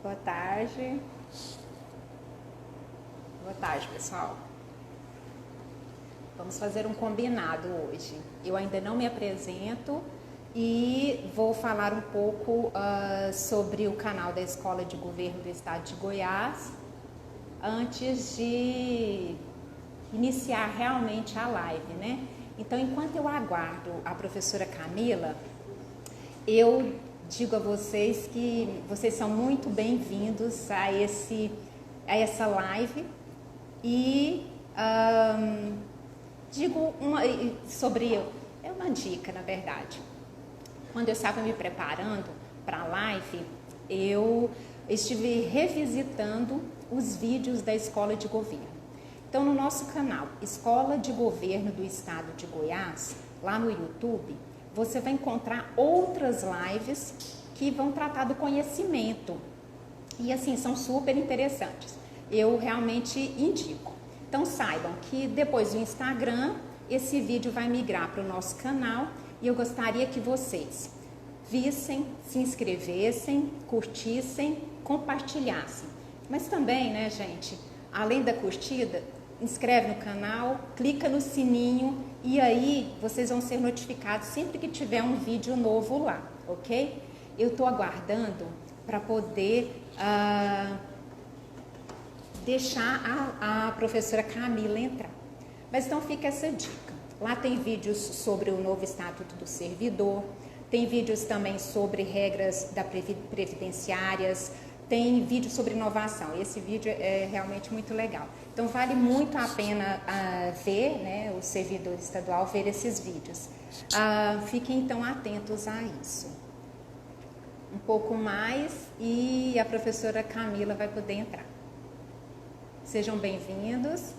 Boa tarde. Boa tarde, pessoal. Vamos fazer um combinado hoje. Eu ainda não me apresento e vou falar um pouco sobre o canal da Escola de Governo do Estado de Goiás antes de iniciar realmente a live, né? Então, enquanto eu aguardo a professora Camila, eu digo a vocês que vocês são muito bem-vindos a essa live e digo é uma dica, na verdade. Quando eu estava me preparando para a live, eu estive revisitando os vídeos da Escola de Governo. Então, no nosso canal Escola de Governo do Estado de Goiás, lá no YouTube, você vai encontrar outras lives que vão tratar do conhecimento. E assim, são super interessantes. Eu realmente indico. Então, saibam que depois do Instagram, esse vídeo vai migrar para o nosso canal e eu gostaria que vocês vissem, se inscrevessem, curtissem, compartilhassem. Mas também, né, gente, além da curtida, inscreve no canal, clica no sininho e aí vocês vão ser notificados sempre que tiver um vídeo novo lá, ok? Eu estou aguardando para poder deixar a professora Camila entrar. Mas então fica essa dica. Lá tem vídeos sobre o novo Estatuto do Servidor, tem vídeos também sobre regras previdenciárias, tem vídeo sobre inovação. Esse vídeo é realmente muito legal. Então, vale muito a pena ver, né, o servidor estadual, ver esses vídeos. Fiquem, então, atentos a isso. Um pouco mais e a professora Camila vai poder entrar. Sejam bem-vindos.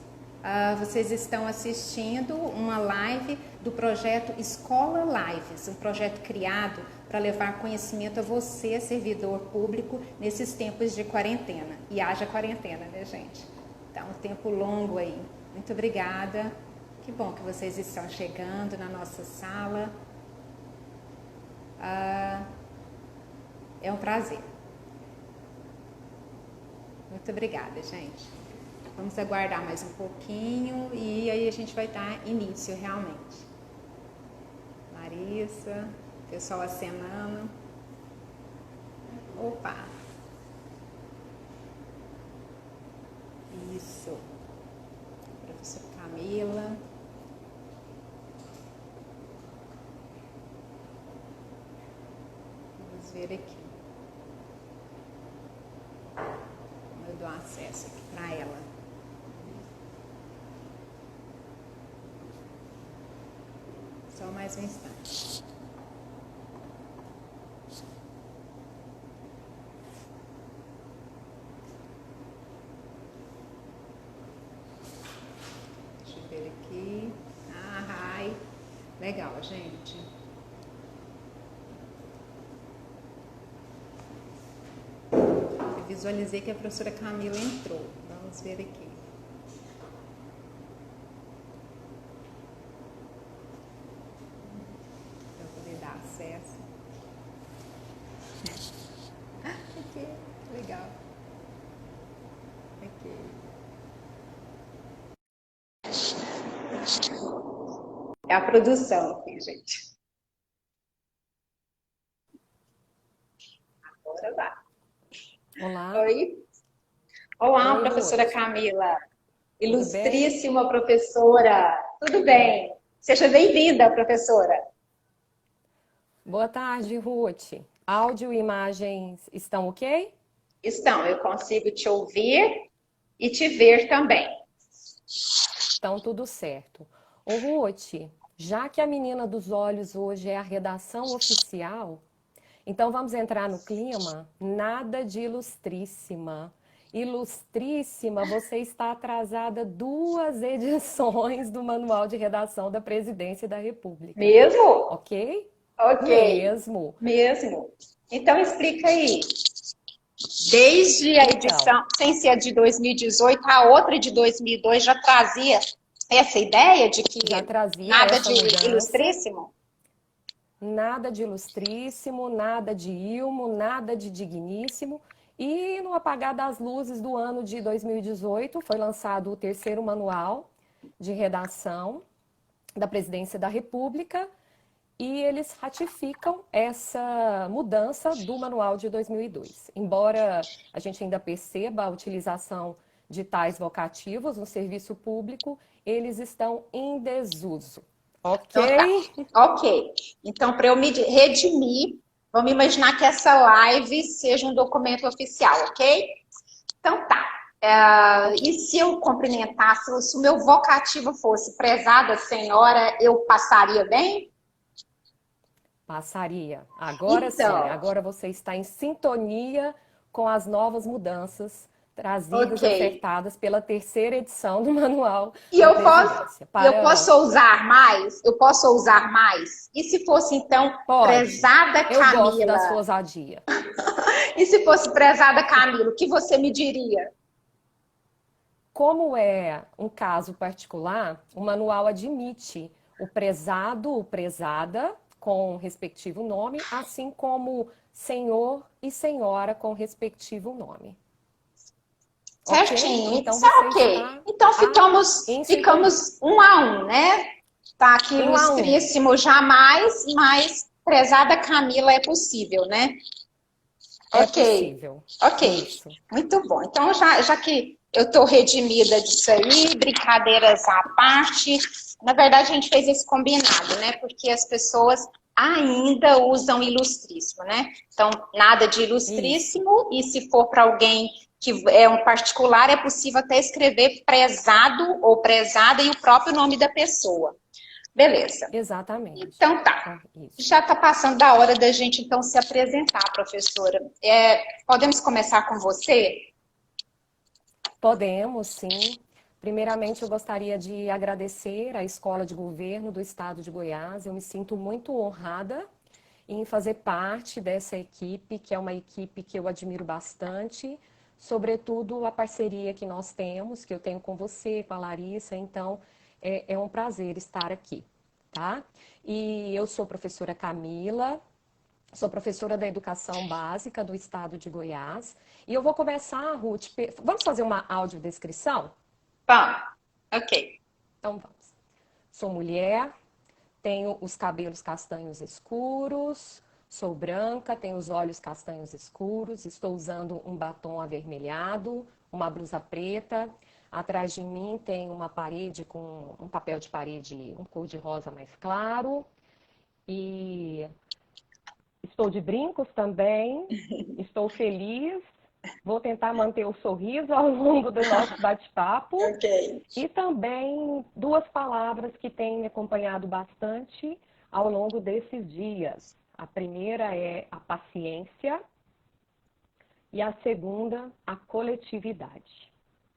Vocês estão assistindo uma live do projeto Escola Lives, um projeto criado para levar conhecimento a você, servidor público, nesses tempos de quarentena. E haja quarentena, né, gente? Tá um tempo longo aí. Muito obrigada. Que bom que vocês estão chegando na nossa sala. É um prazer. Muito obrigada, gente. Vamos aguardar mais um pouquinho e aí a gente vai dar início realmente. Larissa, pessoal acenando. Opa! Isso. Professora Camila. Vamos ver aqui. Eu dou acesso aqui para ela. Só mais um instante. Deixa eu ver aqui. Ai, legal, gente. Eu visualizei que a professora Camila entrou. Vamos ver aqui. Acesso. Aqui, legal. Aqui. É a produção aqui, gente. Agora vai. Olá. Oi. Olá, Oi, professora Ruth. Camila. Tudo bem? Ilustríssima professora. Tudo bem? Seja bem-vinda, professora. Boa tarde, Ruth. Áudio e imagens estão ok? Estão, eu consigo te ouvir e te ver também. Estão tudo certo. Ô, Ruth, já que a menina dos olhos hoje é a redação oficial, então vamos entrar no clima? Nada de ilustríssima. Ilustríssima, você está atrasada 2 edições do Manual de Redação da Presidência da República. Mesmo? Ok? Ok. Mesmo. Mesmo. Então explica aí. Desde a Então, edição, sem ser a de 2018, a outra de 2002 já trazia essa ideia de que já trazia nada essa de mudança. ilustríssimo? Nada de ilustríssimo, nada de ilmo, nada de digníssimo. E no apagar das luzes do ano de 2018, foi lançado o terceiro manual de redação da Presidência da República e eles ratificam essa mudança do manual de 2002. Embora a gente ainda perceba a utilização de tais vocativos no serviço público, eles estão em desuso. Ok? Então tá. Ok. Então, para eu me redimir, vamos imaginar que essa live seja um documento oficial, ok? Então tá. E se eu cumprimentasse, se o meu vocativo fosse prezada senhora, eu passaria bem? Passaria. Agora sim, Então, agora você está em sintonia com as novas mudanças trazidas e ok. ofertadas pela terceira edição do Manual E da eu posso, Presidência. e eu posso ousar mais? Eu posso ousar mais? E se fosse, então, Pode. prezada Eu gosto da sua Camila? ousadia. E se fosse prezada Camila, o que você me diria? Como é um caso particular, o manual admite o prezado, o prezada, com o respectivo nome, assim como senhor e senhora com o respectivo nome. Ok? Certinho, Então isso é você ok. está Então em sintonia. ficamos 1 a 1, né? Tá aqui 1 a 1. ilustríssimo jamais, mas prezada Camila é possível, né? É Ok, possível. ok. Isso. Muito bom. Então, já que eu estou redimida disso aí, brincadeiras à parte, na verdade a gente fez esse combinado, né? Porque as pessoas ainda usam ilustríssimo, né? Então, nada de Isso. ilustríssimo, e se for para alguém que é um particular, é possível até escrever prezado ou prezada e o próprio nome da pessoa. Beleza. Exatamente. Então tá. Isso. Já está passando da hora da gente então se apresentar, professora. Podemos começar com você? Podemos, sim. Primeiramente, eu gostaria de agradecer à Escola de Governo do Estado de Goiás. Eu me sinto muito honrada em fazer parte dessa equipe, que é uma equipe que eu admiro bastante, sobretudo a parceria que nós temos, que eu tenho com você, com a Larissa. Então, é um prazer estar aqui, tá? E eu sou professora Camila, sou professora da Educação Básica do Estado de Goiás. E eu vou começar, Ruth, vamos fazer uma audiodescrição? Vamos. Ok. Então vamos. Sou mulher, tenho os cabelos castanhos escuros, sou branca, tenho os olhos castanhos escuros, estou usando um batom avermelhado, uma blusa preta. Atrás de mim tem uma parede com um papel de parede, um cor-de-rosa mais claro. E estou de brincos também, estou feliz, vou tentar manter o sorriso ao longo do nosso bate-papo. Ok. E também 2 palavras que têm me acompanhado bastante ao longo desses dias. A primeira é a paciência e a segunda, a coletividade.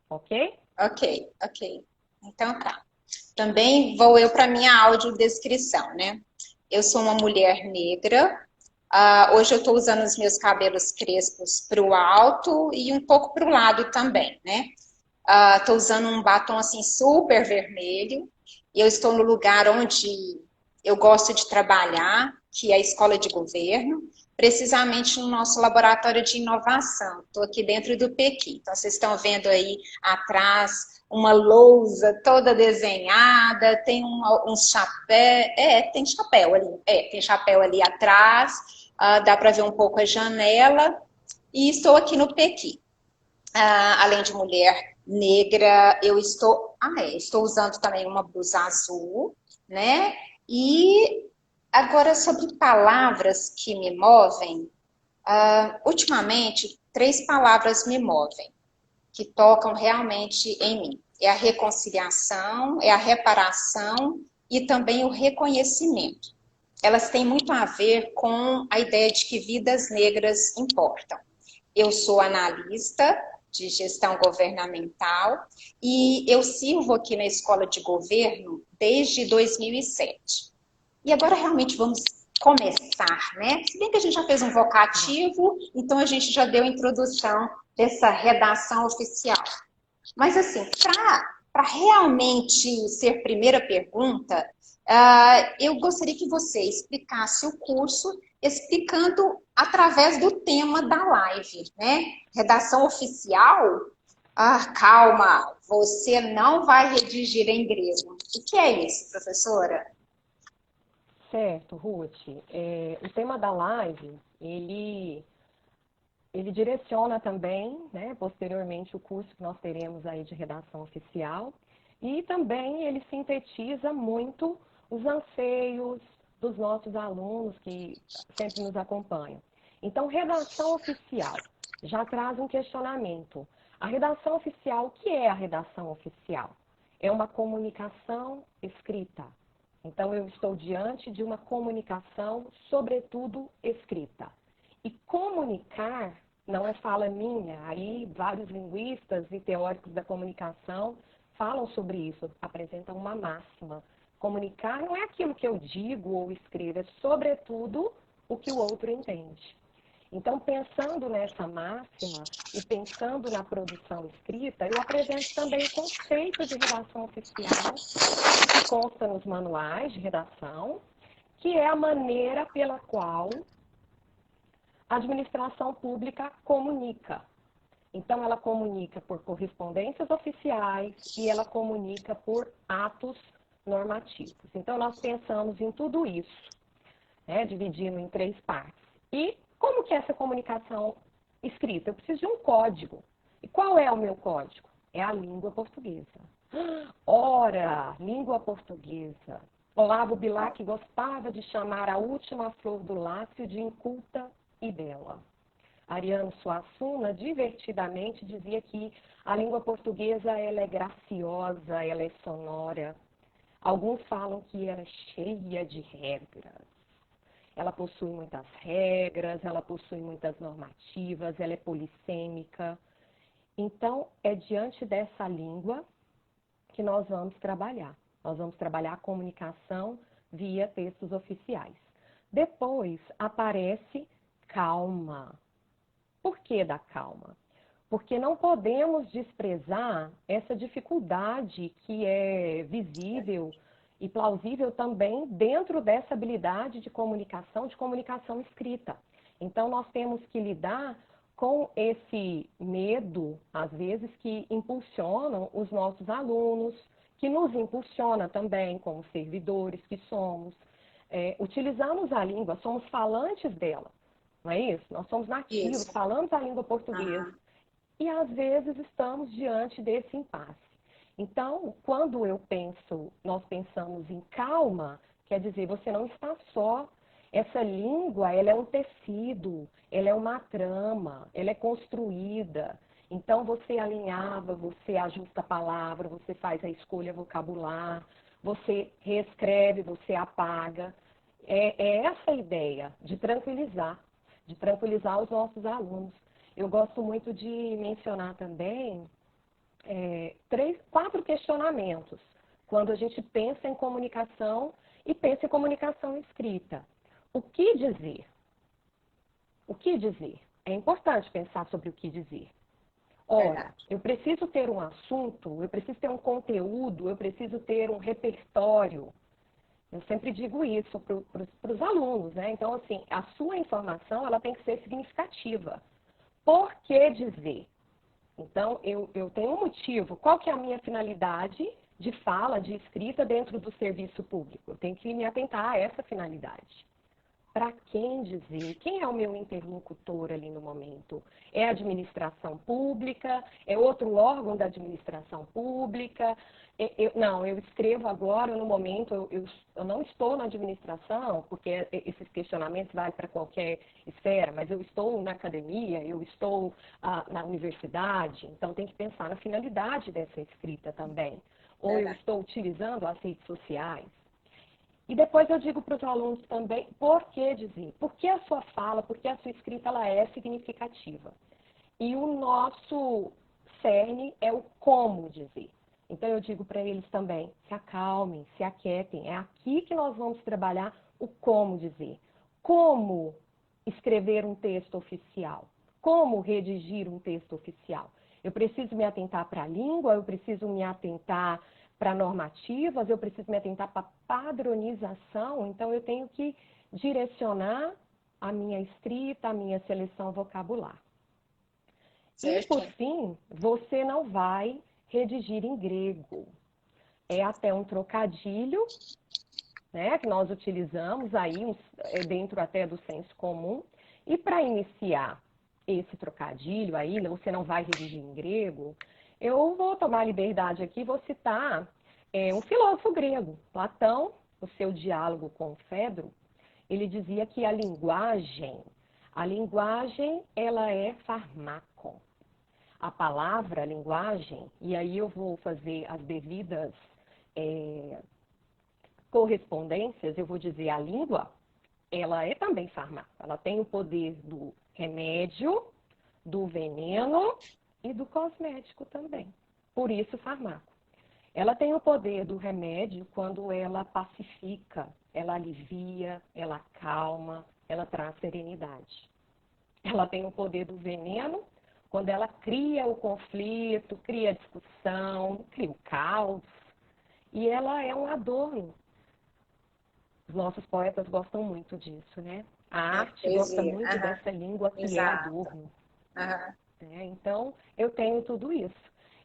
Ok? Ok, ok. Então tá. Também vou eu para minha audiodescrição, né? Eu sou uma mulher negra. Hoje eu estou usando os meus cabelos crespos para o alto e um pouco para o lado também, né? Estou usando um batom assim super vermelho. E eu estou no lugar onde eu gosto de trabalhar, que é a Escola de Governo, precisamente no nosso laboratório de inovação. Estou aqui dentro do Pequi. Então, vocês estão vendo aí atrás uma lousa toda desenhada, tem um chapéu, tem chapéu ali, tem chapéu ali atrás, dá para ver um pouco a janela, e estou aqui no Pequi. Além de mulher negra, eu estou usando também uma blusa azul, né? E agora sobre palavras que me movem, ultimamente 3 palavras me movem, que tocam realmente em mim. É a reconciliação, é a reparação e também o reconhecimento. Elas têm muito a ver com a ideia de que vidas negras importam. Eu sou analista de gestão governamental e eu sirvo aqui na Escola de Governo desde 2007. E agora realmente vamos começar, né? Se bem que a gente já fez um vocativo, então a gente já deu a introdução dessa redação oficial. Mas assim, para realmente ser primeira pergunta, eu gostaria que você explicasse o curso explicando através do tema da live, né? Redação oficial. Ah, calma, você não vai redigir em grego. O que é isso, professora? Certo, Ruth. O tema da live, ele direciona também, né, posteriormente, o curso que nós teremos aí de redação oficial, e também ele sintetiza muito os anseios dos nossos alunos que sempre nos acompanham. Então, redação oficial já traz um questionamento. A redação oficial, o que é a redação oficial? É uma comunicação escrita. Então, eu estou diante de uma comunicação, sobretudo escrita. E comunicar não é fala minha. Aí, vários linguistas e teóricos da comunicação falam sobre isso, apresentam uma máxima. Comunicar não é aquilo que eu digo ou escrevo, é, sobretudo, o que o outro entende. Então, pensando nessa máxima e pensando na produção escrita, eu apresento também o conceito de redação oficial, que consta nos manuais de redação, que é a maneira pela qual a administração pública comunica. Então, ela comunica por correspondências oficiais e ela comunica por atos normativos. Então, nós pensamos em tudo isso, né, dividindo em 3 partes. E como que é essa comunicação escrita? Eu preciso de um código. E qual é o meu código? É a língua portuguesa. Ora, língua portuguesa. Olavo Bilac gostava de chamar a última flor do lácio de inculta e bela. Ariano Suassuna divertidamente dizia que a língua portuguesa ela é graciosa, ela é sonora. Alguns falam que ela é cheia de regras. Ela possui muitas regras, ela possui muitas normativas, ela é polissêmica. Então, é diante dessa língua que nós vamos trabalhar. Nós vamos trabalhar a comunicação via textos oficiais. Depois aparece calma. Por que da calma? Porque não podemos desprezar essa dificuldade que é visível e plausível também dentro dessa habilidade de comunicação escrita. Então, nós temos que lidar com esse medo, às vezes, que impulsionam os nossos alunos, que nos impulsiona também como servidores que somos. Utilizamos a língua, somos falantes dela, não é isso? Nós somos nativos, Isso. falamos a língua portuguesa. E às vezes estamos diante desse impasse. Então, quando nós pensamos em calma, quer dizer, você não está só. Essa língua, ela é um tecido, ela é uma trama, ela é construída. Então, você alinhava, você ajusta a palavra, você faz a escolha vocabular, você reescreve, você apaga. É essa a ideia de tranquilizar os nossos alunos. Eu gosto muito de mencionar também 4 questionamentos quando a gente pensa em comunicação e pensa em comunicação escrita. O que dizer? O que dizer? É importante pensar sobre o que dizer. Ora, eu preciso ter um assunto, eu preciso ter um conteúdo, eu preciso ter um repertório. Eu sempre digo isso para os alunos, né? Então, assim, a sua informação ela tem que ser significativa. Por que dizer? Então, eu tenho um motivo. Qual que é a minha finalidade de fala, de escrita dentro do serviço público? Eu tenho que me atentar a essa finalidade. Para quem dizer? Quem é o meu interlocutor ali no momento? É a administração pública? É outro órgão da administração pública? Eu escrevo agora, no momento, eu não estou na administração, porque esses questionamentos valem para qualquer esfera, mas eu estou na academia, eu estou na universidade, então tem que pensar na finalidade dessa escrita também. Ou eu estou utilizando as redes sociais. E depois eu digo para os alunos também por que dizer, por que a sua fala, por que a sua escrita ela é significativa. E o nosso cerne é o como dizer. Então eu digo para eles também, se acalmem, se aquietem. É aqui que nós vamos trabalhar o como dizer. Como escrever um texto oficial? Como redigir um texto oficial? Eu preciso me atentar para a língua, eu preciso me atentar para normativas, eu preciso me atentar para padronização, então eu tenho que direcionar a minha escrita, a minha seleção vocabular. E, Certo. por fim, você não vai redigir em grego. É até um trocadilho, né, que nós utilizamos aí, dentro até do senso comum. E para iniciar esse trocadilho aí, você não vai redigir em grego, eu vou tomar a liberdade aqui, vou citar um filósofo grego, Platão, no seu diálogo com Fedro. Ele dizia que a linguagem, ela é fármaco. A palavra, a linguagem, e aí eu vou fazer as devidas correspondências, eu vou dizer a língua, ela é também fármaco. Ela tem o poder do remédio, do veneno e do cosmético também. Por isso, fármaco. Ela tem o poder do remédio quando ela pacifica, ela alivia, ela acalma, ela traz serenidade. Ela tem o poder do veneno quando ela cria o conflito, cria a discussão, cria o caos. E ela é um adorno. Os nossos poetas gostam muito disso, né? A arte gosta muito dessa língua que é adorno. Então, eu tenho tudo isso.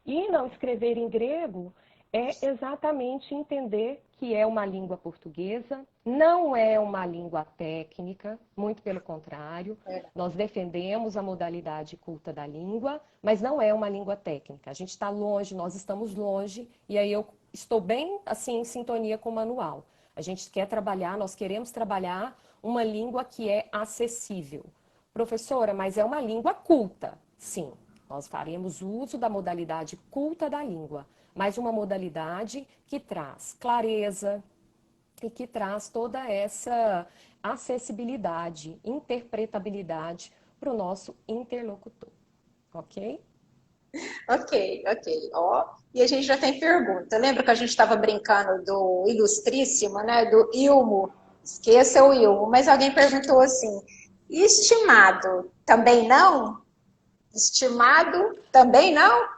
E não escrever em grego é exatamente entender que é uma língua portuguesa, não é uma língua técnica, muito pelo contrário. Nós defendemos a modalidade culta da língua, mas não é uma língua técnica. A gente está longe, nós estamos longe, e aí eu estou bem assim em sintonia com o manual. A gente quer trabalhar, nós queremos trabalhar uma língua que é acessível. Professora, mas é uma língua culta. Sim, nós faremos uso da modalidade culta da língua, mas uma modalidade que traz clareza e que traz toda essa acessibilidade, interpretabilidade para o nosso interlocutor. Ok? Ok. Ó, e a gente já tem pergunta. Lembra que a gente estava brincando do Ilustríssimo, né? Do Ilmo. Esqueça o Ilmo. Mas alguém perguntou assim: estimado também não? Estimado também não?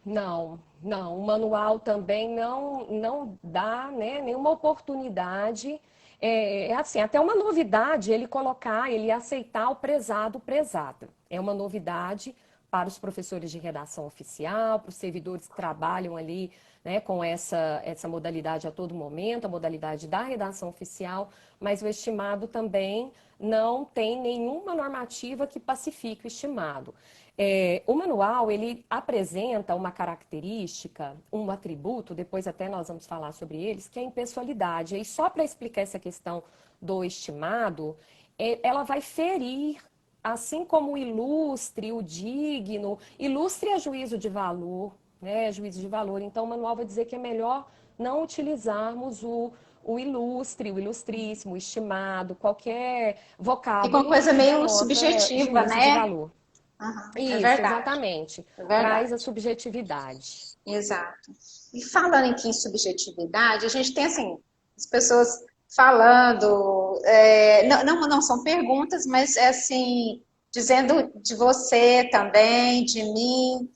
Não. O manual também não dá, né, nenhuma oportunidade. É assim, até uma novidade ele colocar, ele aceitar o prezado, prezada. É uma novidade para os professores de redação oficial, para os servidores que trabalham ali, né, com essa modalidade a todo momento, a modalidade da redação oficial, mas o estimado também não tem nenhuma normativa que pacifique o estimado. O manual, ele apresenta uma característica, um atributo, depois até nós vamos falar sobre eles, que é a impessoalidade. E só para explicar essa questão do estimado, ela vai ferir, assim como o ilustre, o digno, ilustre é juízo de valor, né? Juízo de valor. Então, o manual vai dizer que é melhor não utilizarmos o ilustre, o ilustríssimo, o estimado, qualquer Fica uma vocábulo coisa que meio denota subjetiva, juízo de né? valor. É Isso, verdade. exatamente. É Traz a verdade. subjetividade. Exato. E falando aqui em subjetividade, a gente tem assim, as pessoas falando, não são perguntas, mas é assim, dizendo de você também, de mim,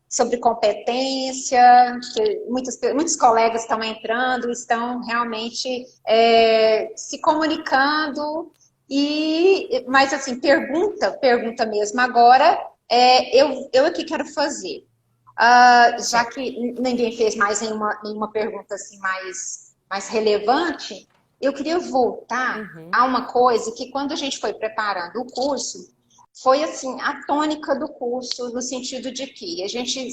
sobre competência, que muitos colegas estão entrando, estão realmente se comunicando, mas assim, pergunta mesmo agora, eu aqui quero fazer. Já Certo. que ninguém fez mais nenhuma pergunta assim mais relevante, eu queria voltar Uhum. a uma coisa que quando a gente foi preparando o curso, foi assim, a tônica do curso, no sentido de que a gente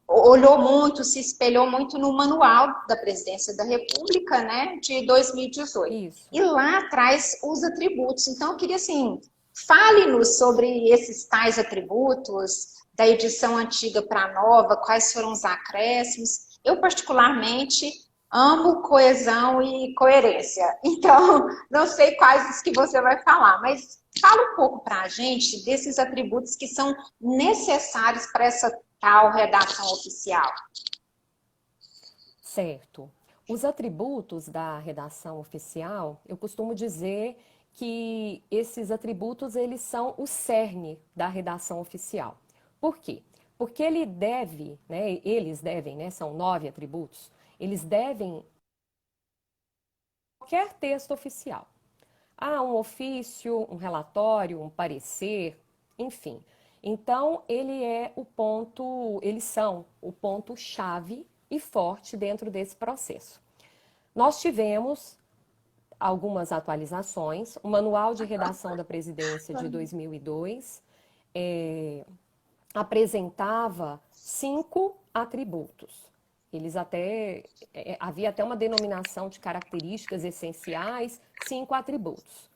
olhou muito, se espelhou muito no manual da Presidência da República, né, de 2018. Isso. E lá traz os atributos. Então, eu queria assim, fale-nos sobre esses tais atributos, da edição antiga para a nova, quais foram os acréscimos. Eu, particularmente, amo coesão e coerência. Então, não sei quais os que você vai falar, mas fala um pouco para a gente desses atributos que são necessários para essa tal redação oficial. Certo. Os atributos da redação oficial, eu costumo dizer que esses atributos, eles são o cerne da redação oficial. Por quê? Porque eles devem, né, são 9 atributos, eles devem qualquer texto oficial. um ofício, um relatório, um parecer, enfim. Então, eles são o ponto-chave e forte dentro desse processo. Nós tivemos algumas atualizações, o Manual de Redação da Presidência de 2002 apresentava 5 atributos. Havia até uma denominação de características essenciais, 5 atributos.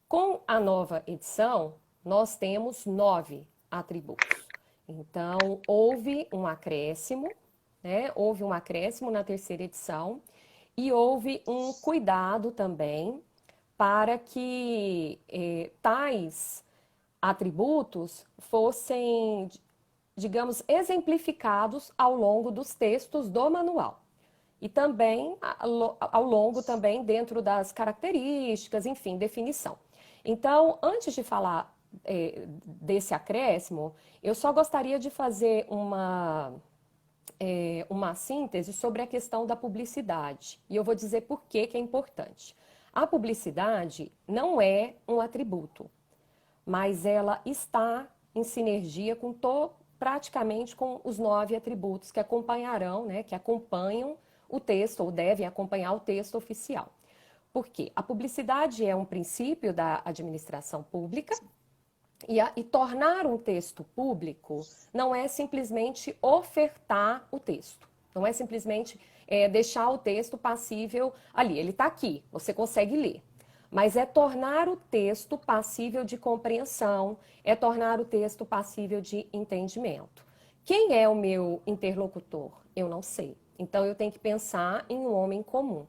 Com a nova edição, nós temos 9 atributos. Então, houve um acréscimo, né? Houve um acréscimo na terceira edição e houve um cuidado também para que tais atributos fossem, digamos, exemplificados ao longo dos textos do manual. E também ao longo também dentro das características, enfim, definição. Então, antes de falar desse acréscimo, eu só gostaria de fazer uma síntese sobre a questão da publicidade. E eu vou dizer por que é importante. A publicidade não é um atributo, mas ela está em sinergia com praticamente com os 9 atributos que acompanharão, né, que acompanham o texto ou devem acompanhar o texto oficial. Por quê? A publicidade é um princípio da administração pública e tornar um texto público não é simplesmente ofertar o texto, não é simplesmente deixar o texto passível ali, ele está aqui, você consegue ler. Mas é tornar o texto passível de compreensão, é tornar o texto passível de entendimento. Quem é o meu interlocutor? Eu não sei. Então, eu tenho que pensar em um homem comum.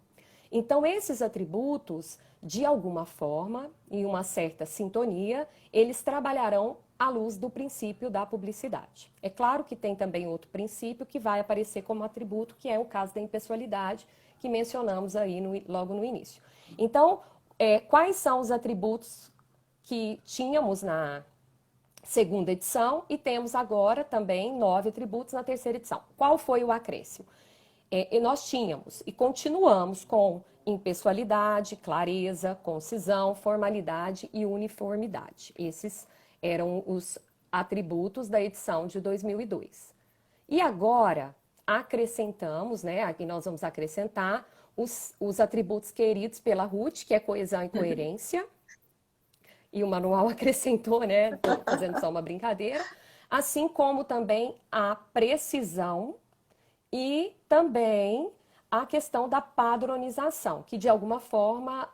Então, esses atributos, de alguma forma, em uma certa sintonia, eles trabalharão à luz do princípio da publicidade. É claro que tem também outro princípio que vai aparecer como atributo, que é o caso da impessoalidade, que mencionamos aí logo no início. Então, quais são os atributos que tínhamos na segunda edição e temos agora também 9 atributos na terceira edição? Qual foi o acréscimo? Nós tínhamos e continuamos com impessoalidade, clareza, concisão, formalidade e uniformidade. Esses eram os atributos da edição de 2002. E agora acrescentamos, né? Aqui nós vamos acrescentar os atributos queridos pela Ruth, que é coesão e coerência. E o manual acrescentou, né? Estou fazendo só uma brincadeira. Assim como também a precisão e também a questão da padronização, que de alguma forma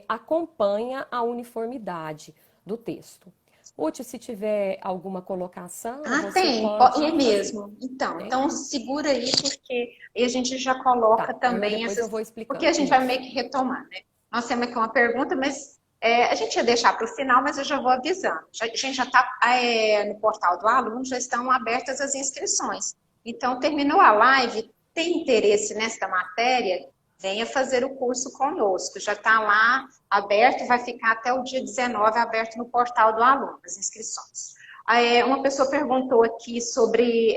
acompanha a uniformidade do texto. Ruth, se tiver alguma colocação... Tem, é mesmo. Então segura aí, porque aí a gente já coloca também essas... eu vou explicando. Porque a gente vai meio que retomar, né? Nós temos aqui uma pergunta, mas a gente ia deixar para o final, mas eu já vou avisando. A gente já está no portal do aluno, já estão abertas as inscrições. Então, terminou a live, tem interesse nesta matéria, venha fazer o curso conosco. Já está lá aberto, vai ficar até o dia 19 aberto no portal do aluno, as inscrições. Uma pessoa perguntou aqui sobre,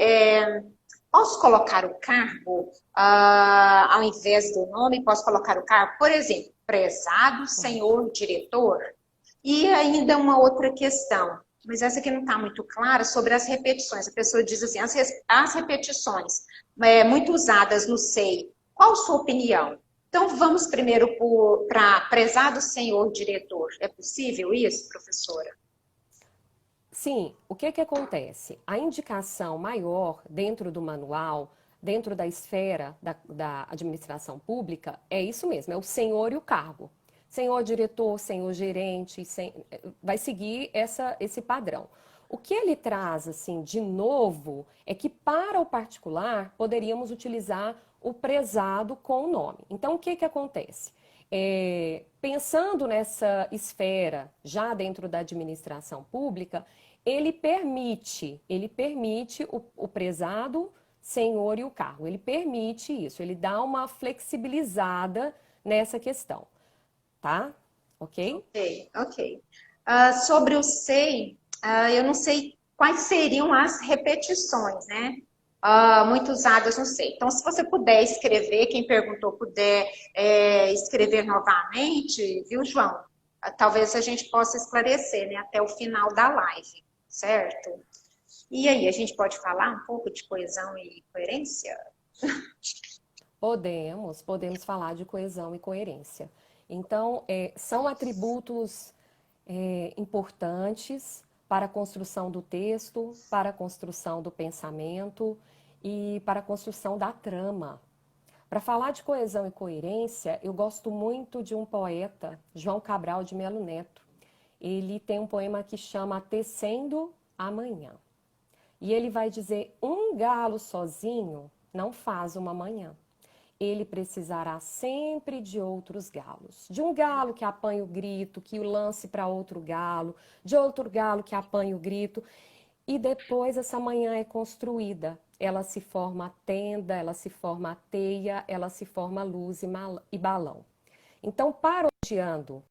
posso colocar o cargo, ao invés do nome, posso colocar o cargo? Por exemplo, prezado senhor diretor. E ainda uma outra questão, mas essa aqui não está muito clara, sobre as repetições. A pessoa diz assim, as repetições muito usadas no SEI, qual a sua opinião? Então, vamos primeiro para prezado senhor diretor. É possível isso, professora? Sim. O que acontece? A indicação maior dentro do manual, dentro da esfera da administração pública, é isso mesmo, é o senhor e o cargo. Senhor diretor, senhor gerente, vai seguir esse padrão. O que ele traz assim, de novo é que para o particular poderíamos utilizar o prezado com o nome. Então o que acontece? Pensando nessa esfera já dentro da administração pública, ele permite o prezado, senhor e o cargo. Ele permite isso, ele dá uma flexibilizada nessa questão. Tá? Ok? Ok. Sobre o SEI, eu não sei quais seriam as repetições, né? Muito usadas no SEI. Então, se você puder escrever, quem perguntou puder escrever novamente, viu, João? talvez a gente possa esclarecer, né, até o final da live, certo? E aí, a gente pode falar um pouco de coesão e coerência? Podemos falar de coesão e coerência. Então, são atributos importantes para a construção do texto, para a construção do pensamento e para a construção da trama. Para falar de coesão e coerência, eu gosto muito de um poeta, João Cabral de Melo Neto. Ele tem um poema que chama Tecendo Amanhã. E ele vai dizer: um galo sozinho não faz uma manhã. Ele precisará sempre de outros galos. De um galo que apanhe o grito, que o lance para outro galo, de outro galo que apanhe o grito. E depois essa manhã é construída. Ela se forma a tenda, ela se forma a teia, ela se forma luz e balão. Então, parodiando.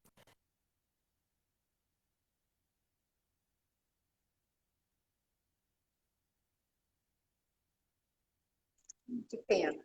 Que pena.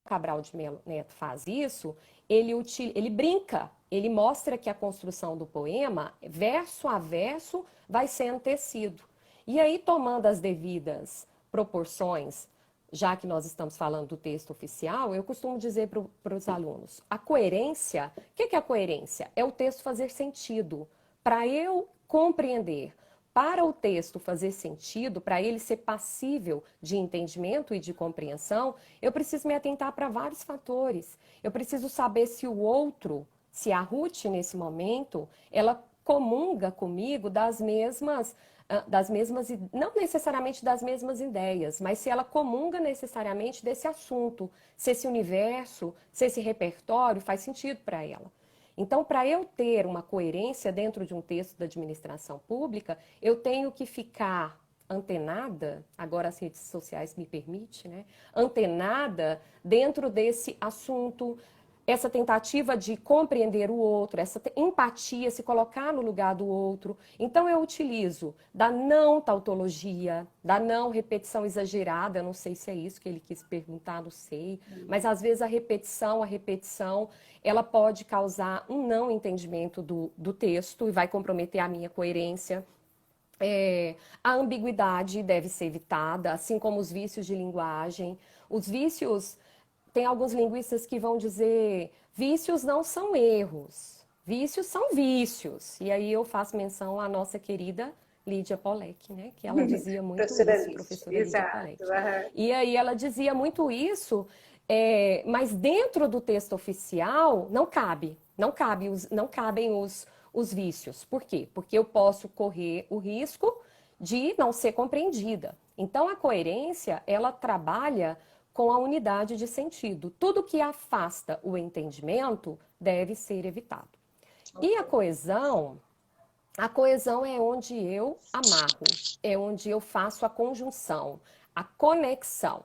Cabral de Melo Neto faz isso, ele brinca, ele mostra que a construção do poema, verso a verso, vai sendo tecido. E aí, tomando as devidas proporções, já que nós estamos falando do texto oficial, eu costumo dizer para os alunos, a coerência, o que é a coerência? É o texto fazer sentido, para eu compreender. Para o texto fazer sentido, para ele ser passível de entendimento e de compreensão, eu preciso me atentar para vários fatores. Eu preciso saber se o outro, se a Ruth, nesse momento, ela comunga comigo não necessariamente das mesmas ideias, mas se ela comunga necessariamente desse assunto, se esse universo, se esse repertório faz sentido para ela. Então, para eu ter uma coerência dentro de um texto da administração pública, eu tenho que ficar antenada, agora as redes sociais me permitem, né? Antenada dentro desse assunto, essa tentativa de compreender o outro, essa empatia, se colocar no lugar do outro. Então, eu utilizo da não tautologia, da não repetição exagerada, não sei se é isso que ele quis perguntar, não sei, mas às vezes a repetição, ela pode causar um não entendimento do texto e vai comprometer a minha coerência. A ambiguidade deve ser evitada, assim como os vícios de linguagem. Os vícios, tem alguns linguistas que vão dizer, vícios não são erros, vícios são vícios. E aí eu faço menção à nossa querida Lídia Pollack, né? Que ela dizia muito isso, professora Lídia Pollack. E aí ela dizia muito isso, mas dentro do texto oficial não cabem os vícios. Por quê? Porque eu posso correr o risco de não ser compreendida. Então, a coerência, ela trabalha com a unidade de sentido. Tudo que afasta o entendimento deve ser evitado. E a coesão é onde eu amarro, é onde eu faço a conjunção, a conexão.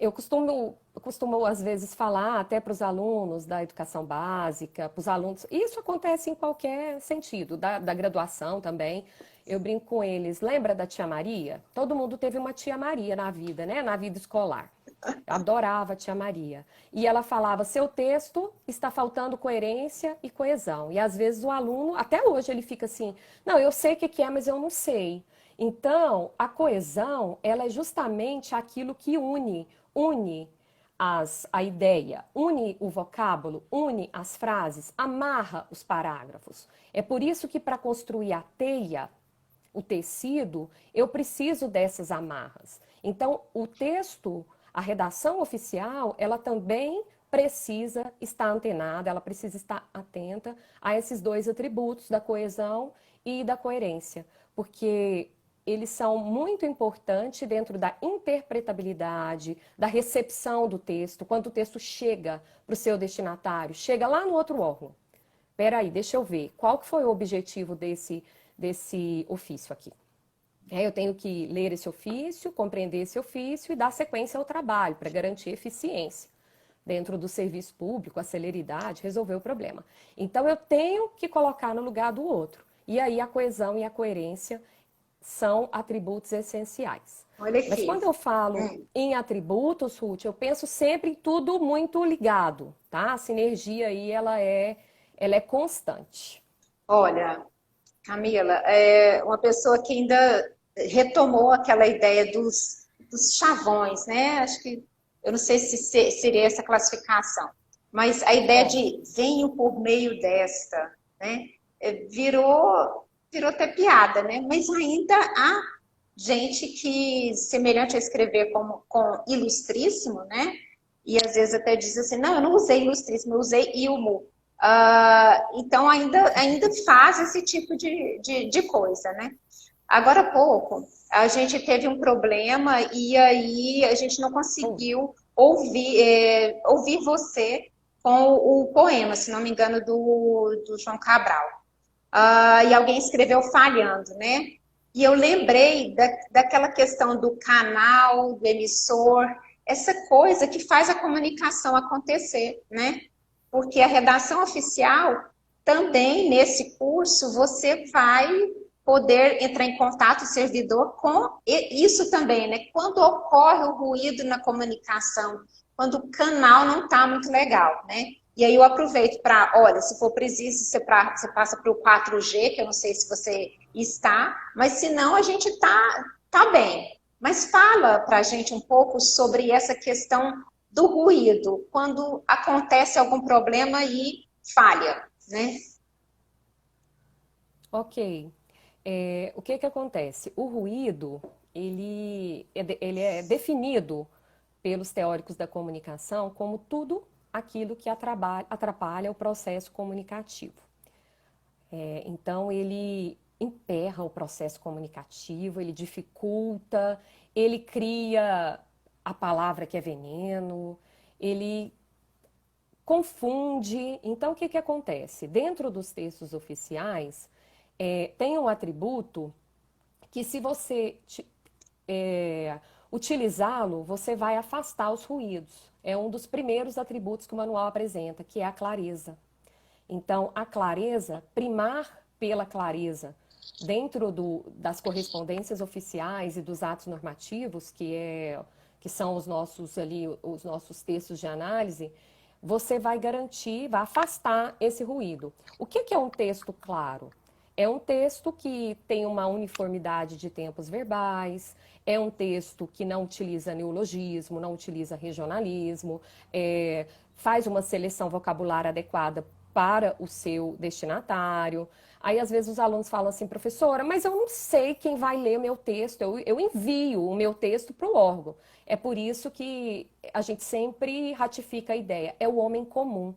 Eu costumo, às vezes, falar até para os alunos da educação básica, para os alunos, isso acontece em qualquer sentido, da graduação também. Eu brinco com eles, lembra da tia Maria? Todo mundo teve uma tia Maria na vida, né? Na vida escolar. Eu adorava a tia Maria. E ela falava, seu texto está faltando coerência e coesão. E às vezes o aluno, até hoje ele fica assim, não, eu sei o que é, mas eu não sei. Então, a coesão, ela é justamente aquilo que une a ideia, une o vocábulo, une as frases, amarra os parágrafos. É por isso que para construir a teia, o tecido, eu preciso dessas amarras. Então, o texto, a redação oficial, ela também precisa estar antenada, ela precisa estar atenta a esses dois atributos da coesão e da coerência, porque eles são muito importantes dentro da interpretabilidade, da recepção do texto, quando o texto chega para o seu destinatário, chega lá no outro órgão. Espera aí, deixa eu ver, qual que foi o objetivo desse ofício aqui? Eu tenho que ler esse ofício, compreender esse ofício e dar sequência ao trabalho para garantir eficiência dentro do serviço público, a celeridade, resolver o problema. Então, eu tenho que colocar no lugar do outro. E aí, a coesão e a coerência são atributos essenciais. Olha aqui. Mas quando eu falo em atributos, Ruth, eu penso sempre em tudo muito ligado, tá? A sinergia aí, ela é constante. Olha, Camila, é uma pessoa que ainda retomou aquela ideia dos chavões, né? Acho que, eu não sei se seria essa classificação, mas a ideia de venho por meio desta, né? Virou até piada, né? Mas ainda há gente que, semelhante a escrever com ilustríssimo, né? E às vezes até diz assim, não, eu não usei ilustríssimo, eu usei ilmo. Então ainda faz esse tipo de coisa, né? Agora há pouco, a gente teve um problema e aí a gente não conseguiu ouvir você com o poema, se não me engano, do João Cabral. E alguém escreveu falhando, né? E eu lembrei daquela questão do canal, do emissor, essa coisa que faz a comunicação acontecer, né? Porque a redação oficial, também nesse curso, você vai poder entrar em contato, o servidor, com isso também, né? Quando ocorre o ruído na comunicação, quando o canal não está muito legal, né? E aí eu aproveito para, olha, se for preciso, você passa para o 4G, que eu não sei se você está, mas se não, a gente tá bem. Mas fala para a gente um pouco sobre essa questão do ruído, quando acontece algum problema e falha, né? Ok. O que que acontece? O ruído, ele é definido pelos teóricos da comunicação como tudo aquilo que atrapalha o processo comunicativo. Então, ele emperra o processo comunicativo, ele dificulta, ele cria a palavra que é veneno, ele confunde. Então, o que que acontece? Dentro dos textos oficiais, tem um atributo que, se você utilizá-lo, você vai afastar os ruídos. É um dos primeiros atributos que o manual apresenta, que é a clareza. Então, a clareza, primar pela clareza dentro das correspondências oficiais e dos atos normativos, que são os nossos textos de análise, você vai garantir, vai afastar esse ruído. O que é um texto claro? É um texto que tem uma uniformidade de tempos verbais, é um texto que não utiliza neologismo, não utiliza regionalismo, faz uma seleção vocabular adequada para o seu destinatário. Aí, às vezes, os alunos falam assim, professora, mas eu não sei quem vai ler o meu texto, eu envio o meu texto para o órgão. É por isso que a gente sempre ratifica a ideia, é o homem comum.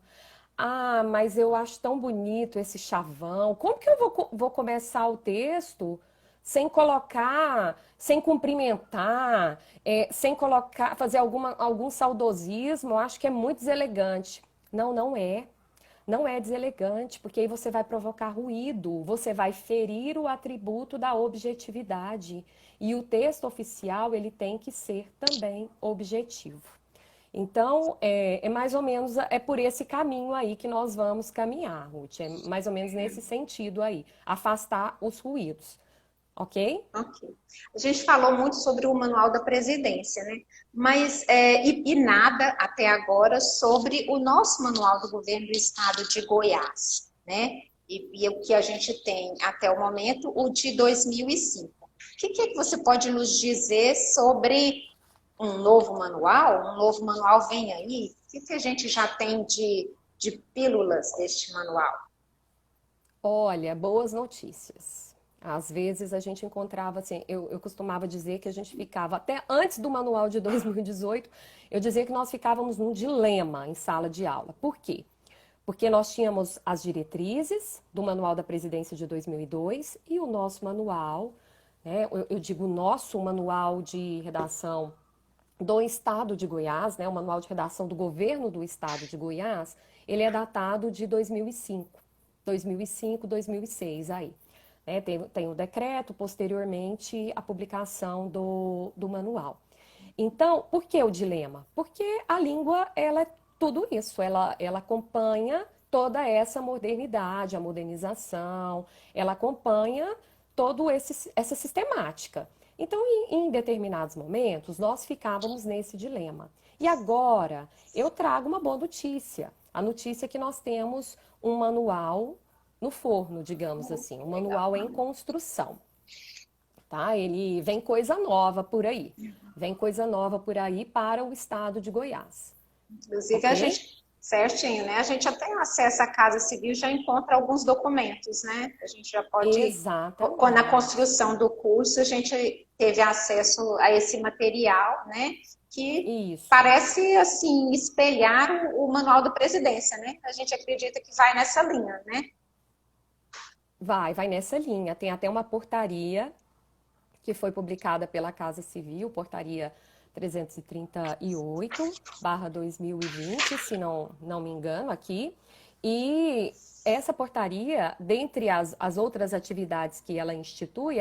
Ah, mas eu acho tão bonito esse chavão. Como que eu vou começar o texto sem colocar, sem cumprimentar, sem colocar, fazer algum saudosismo? Eu acho que é muito deselegante. Não, não é. Não é deselegante, porque aí você vai provocar ruído, você vai ferir o atributo da objetividade. E o texto oficial, ele tem que ser também objetivo. Então, mais ou menos, por esse caminho aí que nós vamos caminhar, Ruth. É mais ou menos nesse sentido aí, afastar os ruídos, ok? Ok. A gente falou muito sobre o manual da presidência, né? Mas, e nada até agora sobre o nosso manual do governo do estado de Goiás, né? E o que a gente tem até o momento, o de 2005. O que é que você pode nos dizer sobre um novo manual? Um novo manual vem aí? O que a gente já tem de pílulas deste manual? Olha, boas notícias. Às vezes a gente encontrava, assim, eu costumava dizer que a gente ficava, até antes do manual de 2018, eu dizia que nós ficávamos num dilema em sala de aula. Por quê? Porque nós tínhamos as diretrizes do Manual da Presidência de 2002 e o nosso manual, né, eu digo nosso manual de redação do Estado de Goiás, né, o manual de redação do governo do Estado de Goiás, ele é datado de 2005, 2006 aí. Tem o decreto, posteriormente a publicação do manual. Então, por que o dilema? Porque a língua, ela é tudo isso, ela acompanha toda essa modernidade, a modernização, ela acompanha toda essa sistemática. Então, em determinados momentos, nós ficávamos nesse dilema. E agora, eu trago uma boa notícia. A notícia é que nós temos um manual no forno, digamos assim, um manual em construção. Tá? Ele vem coisa nova por aí. Vem coisa nova por aí para o estado de Goiás. Inclusive, okay? A gente, certinho, né? A gente até acessa a Casa Civil, já encontra alguns documentos, né? A gente já pode, Exatamente. na construção do curso, a gente teve acesso a esse material, né? Que Isso. parece, assim, espelhar o manual da presidência, né? A gente acredita que vai nessa linha, né? Vai nessa linha. Tem até uma portaria que foi publicada pela Casa Civil, portaria 338/2020, se não me engano aqui. E essa portaria, dentre as outras atividades que ela institui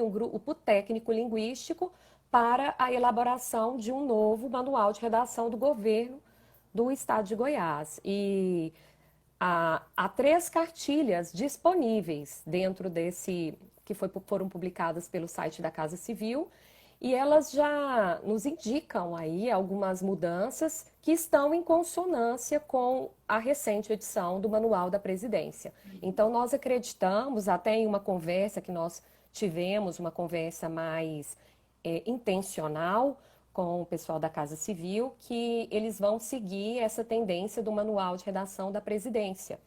um grupo técnico linguístico para a elaboração de um novo manual de redação do governo do estado de Goiás. E há 3 cartilhas disponíveis dentro desse, que foram publicadas pelo site da Casa Civil, e elas já nos indicam aí algumas mudanças que estão em consonância com a recente edição do Manual da Presidência. Então, nós acreditamos, até em uma conversa que nós tivemos, uma conversa mais intencional com o pessoal da Casa Civil, que eles vão seguir essa tendência do Manual de Redação da Presidência.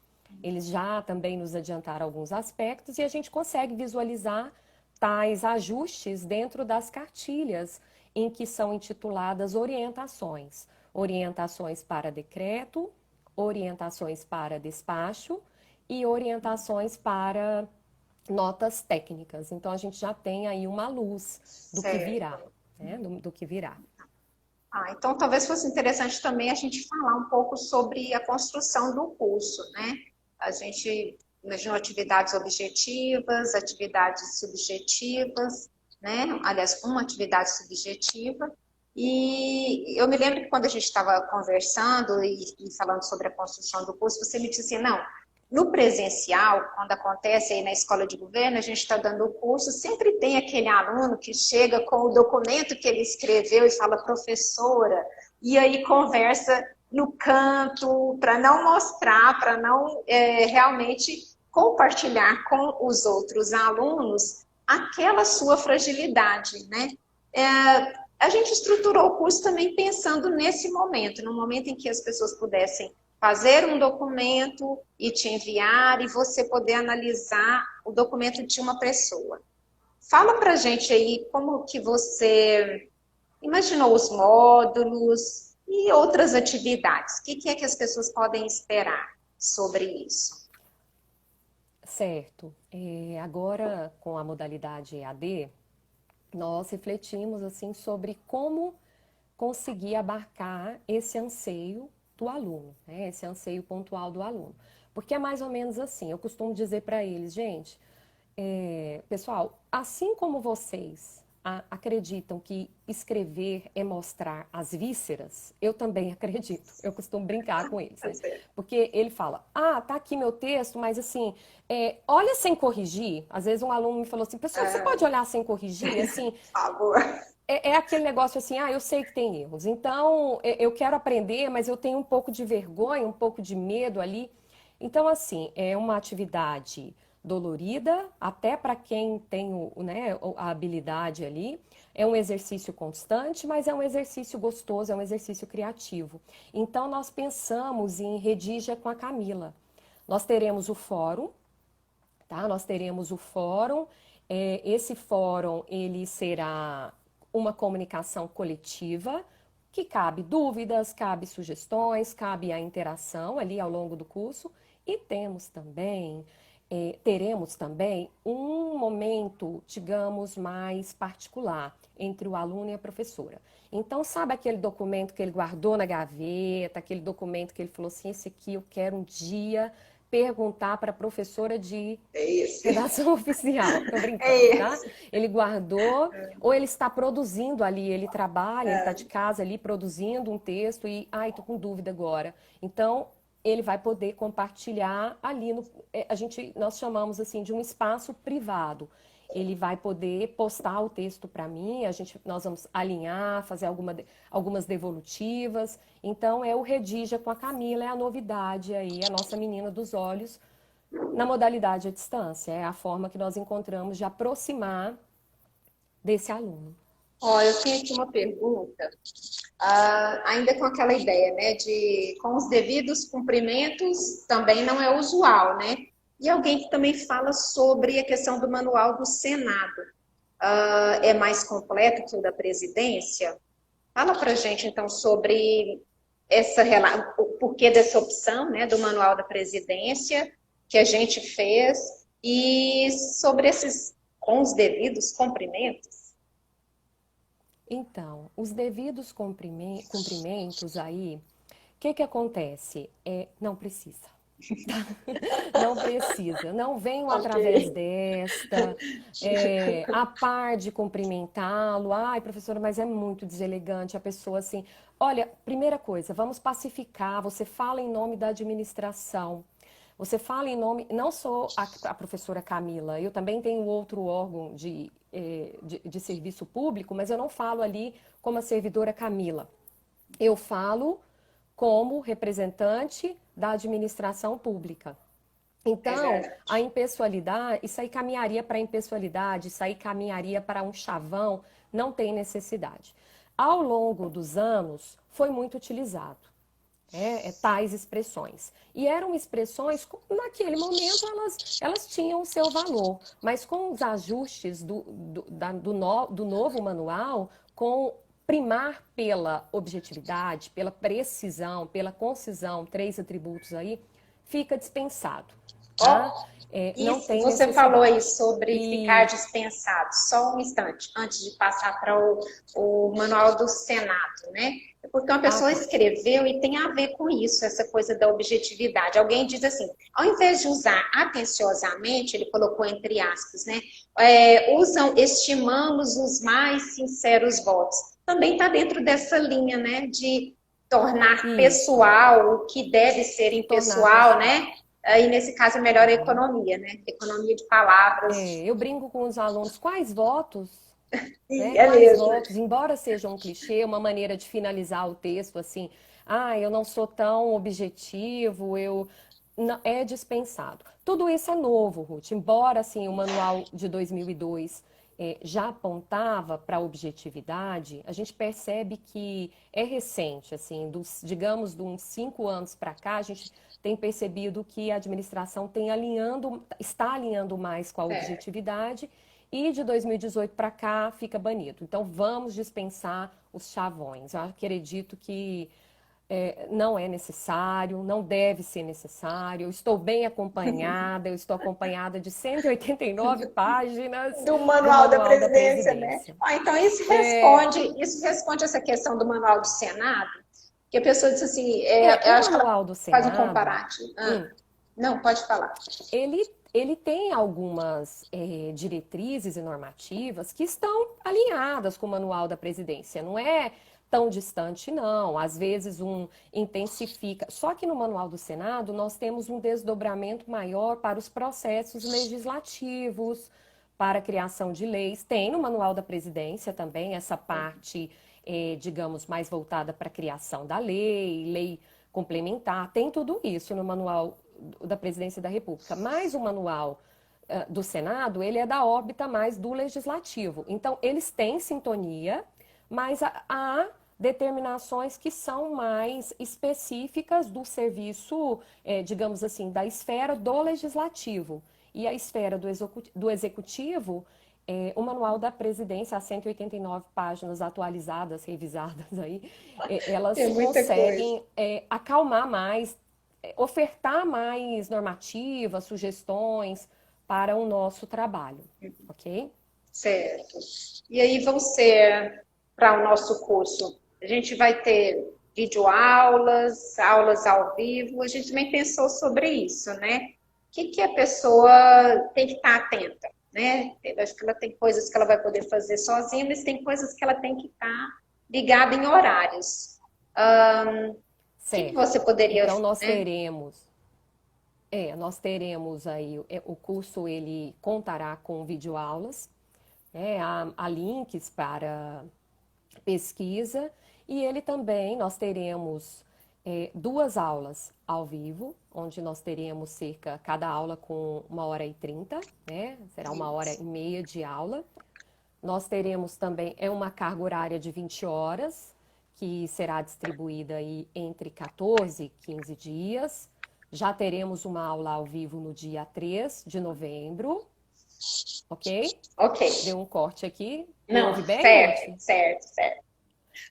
Eles já também nos adiantaram alguns aspectos e a gente consegue visualizar tais ajustes dentro das cartilhas em que são intituladas orientações. Orientações para decreto, orientações para despacho e orientações para notas técnicas. Então, a gente já tem aí uma luz do que virá, né? Do que virá. Então, talvez fosse interessante também a gente falar um pouco sobre a construção do curso, né? A gente imaginou atividades objetivas, atividades subjetivas, né? Aliás, uma atividade subjetiva. E eu me lembro que quando a gente estava conversando e falando sobre a construção do curso, você me disse assim, não, no presencial, quando acontece aí na escola de governo, a gente está dando o curso, sempre tem aquele aluno que chega com o documento que ele escreveu e fala, professora, e aí conversa no canto, para não mostrar, para não realmente compartilhar com os outros alunos aquela sua fragilidade, né? A gente estruturou o curso também pensando nesse momento, no momento em que as pessoas pudessem fazer um documento e te enviar e você poder analisar o documento de uma pessoa. Fala pra gente aí como que você imaginou os módulos e outras atividades. O que é que as pessoas podem esperar sobre isso? Certo. Agora, com a modalidade EAD, nós refletimos assim sobre como conseguir abarcar esse anseio do aluno, né? Esse anseio pontual do aluno. Porque é mais ou menos assim, eu costumo dizer para eles, gente, pessoal, assim como vocês acreditam que escrever é mostrar as vísceras, eu também acredito. Eu costumo brincar com eles, né? Porque ele fala, tá aqui meu texto, mas assim, olha sem corrigir. Às vezes um aluno me falou assim, pessoal, você pode olhar sem corrigir? Assim, por favor. É aquele negócio assim, eu sei que tem erros, então eu quero aprender, mas eu tenho um pouco de vergonha, um pouco de medo ali. Então, assim, é uma atividade dolorida, até para quem tem né, a habilidade ali. É um exercício constante, mas é um exercício gostoso, é um exercício criativo. Então, nós pensamos em Redija com a Camila. Nós teremos o fórum, tá? Nós teremos o fórum. Esse fórum, ele será uma comunicação coletiva, que cabe dúvidas, cabe sugestões, cabe a interação ali ao longo do curso. E teremos também um momento, digamos, mais particular entre o aluno e a professora. Então, sabe aquele documento que ele guardou na gaveta, aquele documento que ele falou assim, esse aqui eu quero um dia perguntar para a professora de redação oficial. Tô brincando, tá? Ele guardou, ou ele está produzindo ali, ele trabalha, ele está de casa ali produzindo um texto e, tô com dúvida agora. Então, ele vai poder compartilhar ali, nós chamamos assim de um espaço privado, ele vai poder postar o texto para mim, nós vamos alinhar, fazer algumas devolutivas. Então, é o Redija com a Camila, é a novidade aí, a nossa menina dos olhos, na modalidade à distância. É a forma que nós encontramos de aproximar desse aluno. Ó, eu tenho aqui uma pergunta, ainda com aquela ideia, né, de com os devidos cumprimentos também não é usual, né? E alguém que também fala sobre a questão do manual do Senado. É mais completo que o da presidência? Fala pra gente, então, sobre o porquê dessa opção, né, do manual da presidência que a gente fez e sobre esses com os devidos cumprimentos. Então, os devidos cumprimentos aí, o que acontece? Não precisa. Não precisa, não venham através desta, a par de cumprimentá-lo. Ai, professora, mas é muito deselegante a pessoa assim. Olha, primeira coisa, vamos pacificar. Você fala em nome da administração. Você fala em nome, não sou a professora Camila, eu também tenho outro órgão de serviço público, mas eu não falo ali como a servidora Camila. Eu falo como representante da administração pública. Então, a impessoalidade, isso aí caminharia para a impessoalidade, isso aí caminharia para um chavão, não tem necessidade. Ao longo dos anos, foi muito utilizado. Tais expressões. E eram expressões, naquele momento, elas tinham o seu valor, mas com os ajustes do novo manual, com primar pela objetividade, pela precisão, pela concisão, 3 atributos aí, fica dispensado. Tá? Isso, não tem você necessidade. falou aí sobre ficar dispensado. Só um instante, antes de passar para o manual do Senado, né? Porque uma pessoa escreveu e tem a ver com isso, essa coisa da objetividade. Alguém diz assim, ao invés de usar atenciosamente, ele colocou entre aspas, né? Estimamos os mais sinceros votos. Também está dentro dessa linha, né? De tornar pessoal o que deve ser impessoal, né? E nesse caso é melhor a economia, né? Economia de palavras. Eu brinco com os alunos, quais votos? Sim, Quais votos? Embora seja um clichê, uma maneira de finalizar o texto assim, eu não sou tão objetivo, é dispensado. Tudo isso é novo, Ruth. Embora assim, o manual de 2002 já apontava para a objetividade, a gente percebe que é recente, assim, digamos, de uns 5 anos para cá, a gente tem percebido que a administração está alinhando mais com a objetividade e de 2018 para cá fica banido. Então, vamos dispensar os chavões. Eu acredito que não é necessário, não deve ser necessário. Eu estou bem acompanhada, eu estou acompanhada de 189 páginas do manual da presidência, né? Então, isso responde essa questão do manual do Senado, que a pessoa disse assim, eu acho que ela faz um comparativo. Não, pode falar. Ele tem algumas diretrizes e normativas que estão alinhadas com o manual da presidência. Não é tão distante, não. Às vezes intensifica. Só que no manual do Senado nós temos um desdobramento maior para os processos legislativos, para a criação de leis. Tem no manual da presidência também essa parte, digamos, mais voltada para a criação da lei complementar. Tem tudo isso no manual da Presidência da República. Mas o manual do Senado, ele é da órbita mais do legislativo. Então, eles têm sintonia, mas há determinações que são mais específicas do serviço, digamos assim, da esfera do legislativo. E a esfera do executivo, o manual da presidência, as 189 páginas atualizadas, revisadas aí, elas conseguem acalmar mais, ofertar mais normativas, sugestões para o nosso trabalho, ok? Certo. E aí vão ser, para o nosso curso, a gente vai ter videoaulas, aulas ao vivo, a gente também pensou sobre isso, né? O que a pessoa tem que estar atenta, né? Eu acho que ela tem coisas que ela vai poder fazer sozinha, mas tem coisas que ela tem que estar ligada em horários. O que você poderia... Então, nós teremos... Nós teremos aí, o curso ele contará com videoaulas, né, há links para pesquisa e ele também, nós teremos 2 aulas ao vivo, onde nós teremos cada aula com 1h30, né, será 1h30 de aula. Nós teremos também, uma carga horária de 20 horas, que será distribuída aí entre 14 e 15 dias. Já teremos uma aula ao vivo no dia 3 de novembro, ok? Ok. Deu um corte aqui. Me Não, ouve bem, Ruth? certo.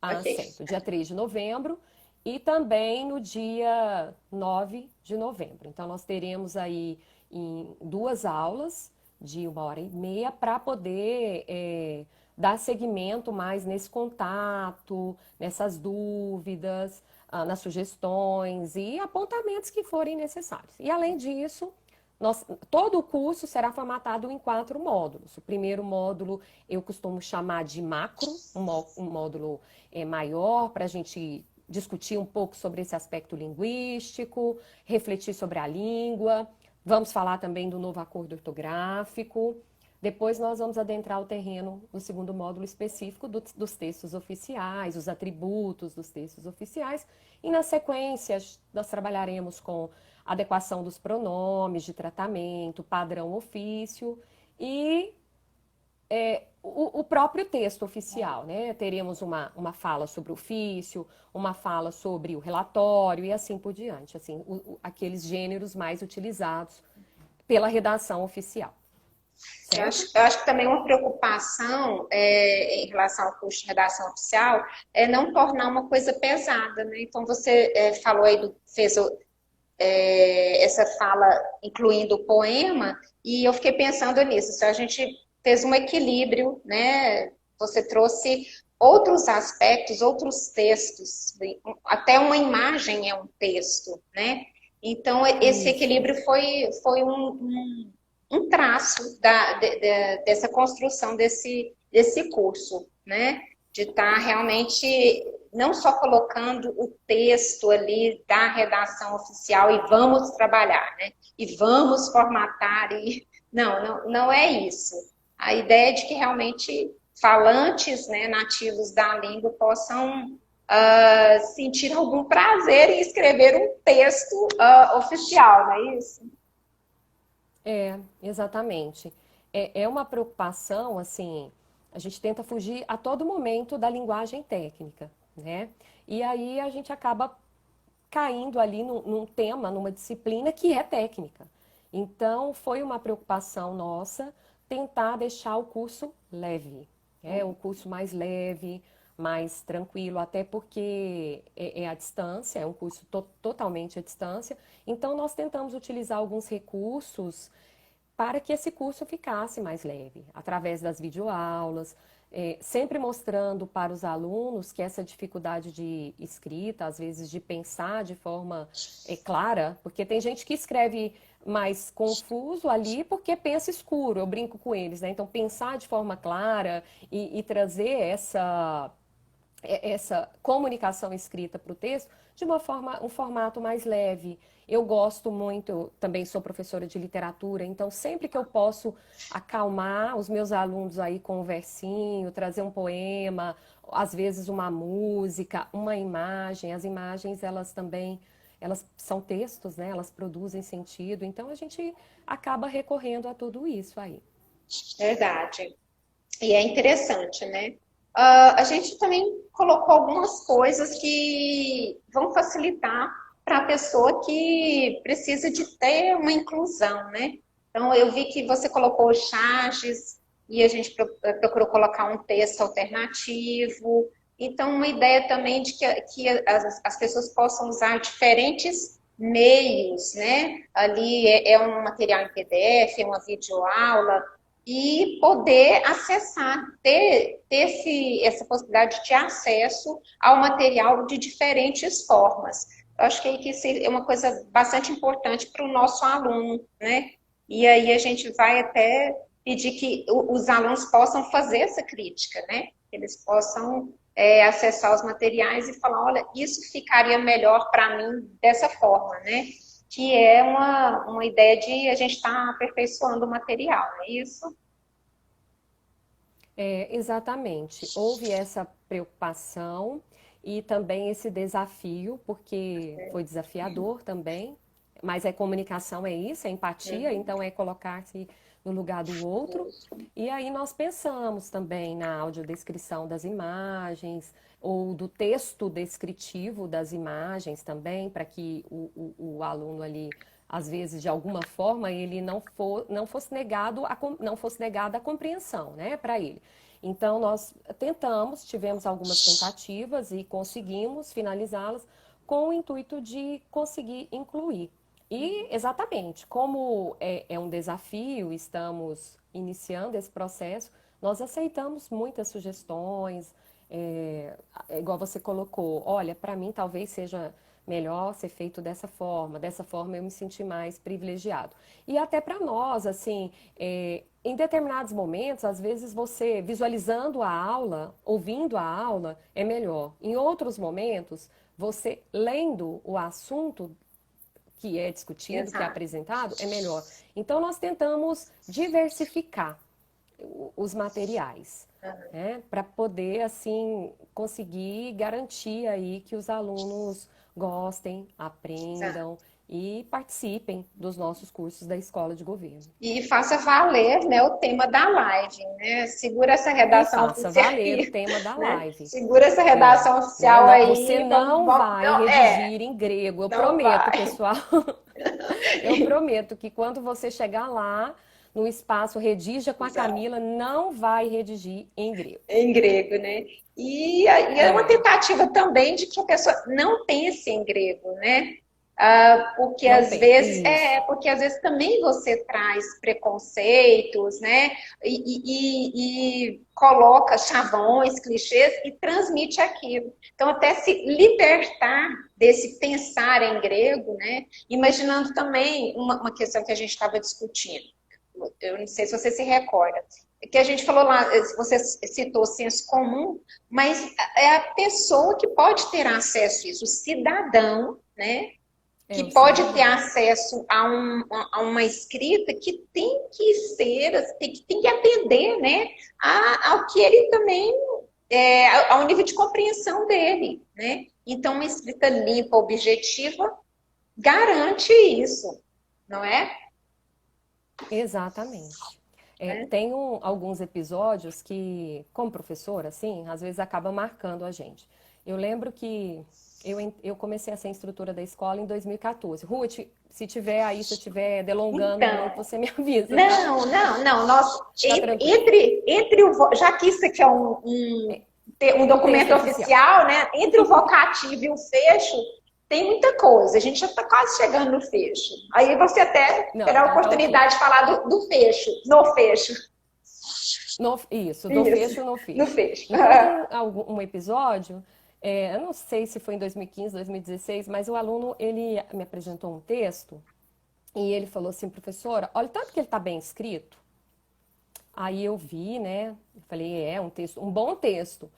Ok. Certo. Dia 3 de novembro e também no dia 9 de novembro. Então, nós teremos aí em 2 aulas de 1h30 para poder dar seguimento mais nesse contato, nessas dúvidas, nas sugestões e apontamentos que forem necessários. E, além disso, todo o curso será formatado em 4 módulos. O primeiro módulo eu costumo chamar de macro, um módulo maior para a gente discutir um pouco sobre esse aspecto linguístico, refletir sobre a língua. Vamos falar também do novo acordo ortográfico. Depois nós vamos adentrar o terreno no segundo módulo específico dos textos oficiais, os atributos dos textos oficiais. E na sequência nós trabalharemos com adequação dos pronomes de tratamento, padrão ofício e o próprio texto oficial, né? Teremos uma fala sobre o ofício, uma fala sobre o relatório e assim por diante, assim, aqueles gêneros mais utilizados pela redação oficial. Eu acho que também uma preocupação em relação ao curso de redação oficial é não tornar uma coisa pesada, né? Então você falou aí, fez essa fala incluindo o poema, e eu fiquei pensando nisso. Se a gente fez um equilíbrio, né? Você trouxe outros aspectos, outros textos, até uma imagem é um texto, né? Então, esse equilíbrio foi um traço dessa construção desse curso, né? De estar realmente não só colocando o texto ali da redação oficial e vamos trabalhar, né? E vamos formatar e não é isso. A ideia é de que realmente falantes, né, nativos da língua possam sentir algum prazer em escrever um texto oficial, não é isso? Exatamente. É uma preocupação, assim, a gente tenta fugir a todo momento da linguagem técnica, né? E aí a gente acaba caindo ali num tema, numa disciplina que é técnica. Então, foi uma preocupação nossa tentar deixar o curso leve, um curso mais leve, mais tranquilo, até porque é à distância, é um curso totalmente à distância. Então, nós tentamos utilizar alguns recursos para que esse curso ficasse mais leve, através das videoaulas, sempre mostrando para os alunos que essa dificuldade de escrita, às vezes de pensar de forma clara, porque tem gente que escreve mais confuso ali porque pensa escuro, eu brinco com eles, né? Então, pensar de forma clara e trazer essa comunicação escrita para o texto de um formato mais leve. Eu gosto muito, também sou professora de literatura, então sempre que eu posso acalmar os meus alunos aí com um versinho, trazer um poema, às vezes uma música, uma imagem, as imagens elas também, elas são textos, né? Elas produzem sentido, então a gente acaba recorrendo a tudo isso aí. Verdade. E é interessante, né? A gente também colocou algumas coisas que vão facilitar para a pessoa que precisa de ter uma inclusão, né? Então, eu vi que você colocou charges e a gente procurou colocar um texto alternativo. Então, uma ideia também de que as pessoas possam usar diferentes meios, né? Ali é um material em PDF, é uma videoaula, e poder acessar, ter essa possibilidade de acesso ao material de diferentes formas. Eu acho que isso é uma coisa bastante importante para o nosso aluno, né? E aí a gente vai até pedir que os alunos possam fazer essa crítica, né? Que eles possam acessar os materiais e falar, olha, isso ficaria melhor para mim dessa forma, né? que é uma ideia de a gente estar aperfeiçoando o material, não é isso? Exatamente. Houve essa preocupação e também esse desafio, porque foi desafiador também, mas comunicação é isso, é empatia, Uhum. então é colocar-se no lugar do outro. E aí nós pensamos também na audiodescrição das imagens, ou do texto descritivo das imagens também, para que o aluno ali, às vezes, de alguma forma, ele não fosse não fosse negada a compreensão, né, para ele. Então, nós tentamos, tivemos algumas tentativas e conseguimos finalizá-las com o intuito de conseguir incluir. E, exatamente, como é um desafio, estamos iniciando esse processo, nós aceitamos muitas sugestões, igual você colocou, olha, para mim talvez seja melhor ser feito dessa forma eu me senti mais privilegiado. E até para nós, assim, em determinados momentos, às vezes você visualizando a aula, ouvindo a aula, é melhor. Em outros momentos, você lendo o assunto que é discutido, que é Exato. apresentado, é melhor. Então, nós tentamos diversificar os materiais, né, para poder, assim, conseguir garantir aí que os alunos gostem, Exato. aprendam e participem dos nossos cursos da Escola de Governo. E faça valer, né, o tema da live, né? Segura essa E redação faça oficial valer o aí, tema da né? live. Segura essa É, redação né? oficial Você aí, não vai não, redigir em grego. Eu não prometo, vai. pessoal. Eu prometo que quando você chegar lá no espaço Redija com a Exato. Camila, não vai redigir em grego. Em grego, né? E é uma É, tentativa também de que a pessoa não pense em grego, né? não tem. Isso. Porque às vezes também você traz preconceitos, né? E coloca chavões, clichês e transmite aquilo. Então, até se libertar desse pensar em grego, né? Imaginando também uma questão que a gente estava discutindo. Eu não sei se você se recorda, que a gente falou lá, você citou senso comum, mas é a pessoa que pode ter acesso a isso, o cidadão, né? É Que o pode ter cidadão. acesso a uma escrita que tem que ser, tem que atender, né, ao que ele também, ao nível de compreensão dele, né? Então, uma escrita limpa, objetiva, garante isso, não é? Exatamente. Né? Tem alguns episódios que, como professora, assim, às vezes acaba marcando a gente. Eu lembro que eu comecei a ser instrutora da escola em 2014. Ruth, se tiver aí, se eu estiver delongando muito, Então, você me avisa, tá? não. Tá tranquilo. Já que isso aqui é um Um texto documento oficial. oficial, né? Entre o vocativo e o fecho, tem muita coisa. A gente já está quase chegando no fecho. Aí você até Não, terá a então tá ok. oportunidade de falar do fecho, no fecho. Isso, do Isso, fecho no no fecho. fecho. Então tem um episódio, eu não sei se foi em 2015, 2016, mas o aluno, ele me apresentou um texto e ele falou assim, professora, olha tanto que ele está bem escrito. Aí eu vi, né? Eu falei, um texto, um bom texto.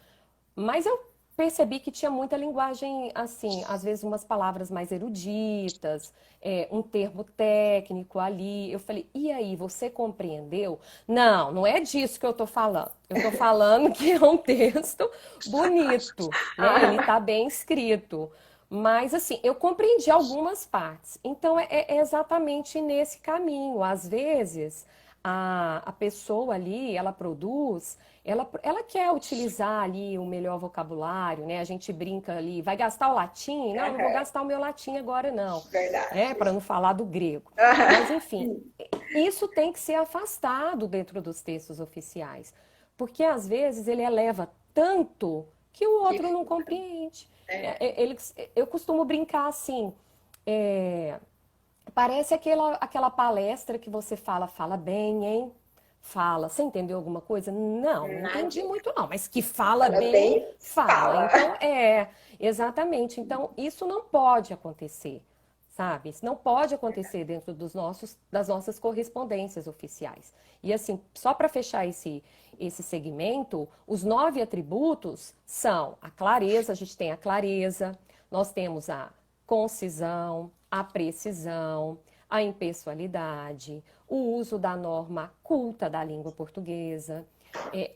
Mas eu percebi que tinha muita linguagem, assim, às vezes umas palavras mais eruditas, um termo técnico ali. Eu falei, e aí, você compreendeu? Não, não é disso que eu tô falando. Eu tô falando que é um texto bonito, né? Ele tá bem escrito. Mas, assim, eu compreendi algumas partes. Então, é exatamente nesse caminho. Às vezes, a pessoa ali, ela produz, ela quer utilizar ali o melhor vocabulário, né? A gente brinca ali, vai gastar o latim? Não, não vou gastar o meu latim agora, não. Verdade. Para não falar do grego. Mas, enfim, isso tem que ser afastado dentro dos textos oficiais. Porque, às vezes, ele eleva tanto que o Que outro não compreende. Eu costumo brincar assim, é, parece aquela palestra que você fala bem, hein? Fala. Você entendeu alguma coisa? Não, não entendi nada. muito não, mas que fala Fala bem, bem, fala. fala. Então, exatamente. Então, isso não pode acontecer, sabe? Isso não pode acontecer dentro das nossas correspondências oficiais. E assim, só para fechar esse segmento, os 9 atributos são a clareza, a gente tem a clareza, nós temos a concisão, a precisão, a impessoalidade, o uso da norma culta da língua portuguesa,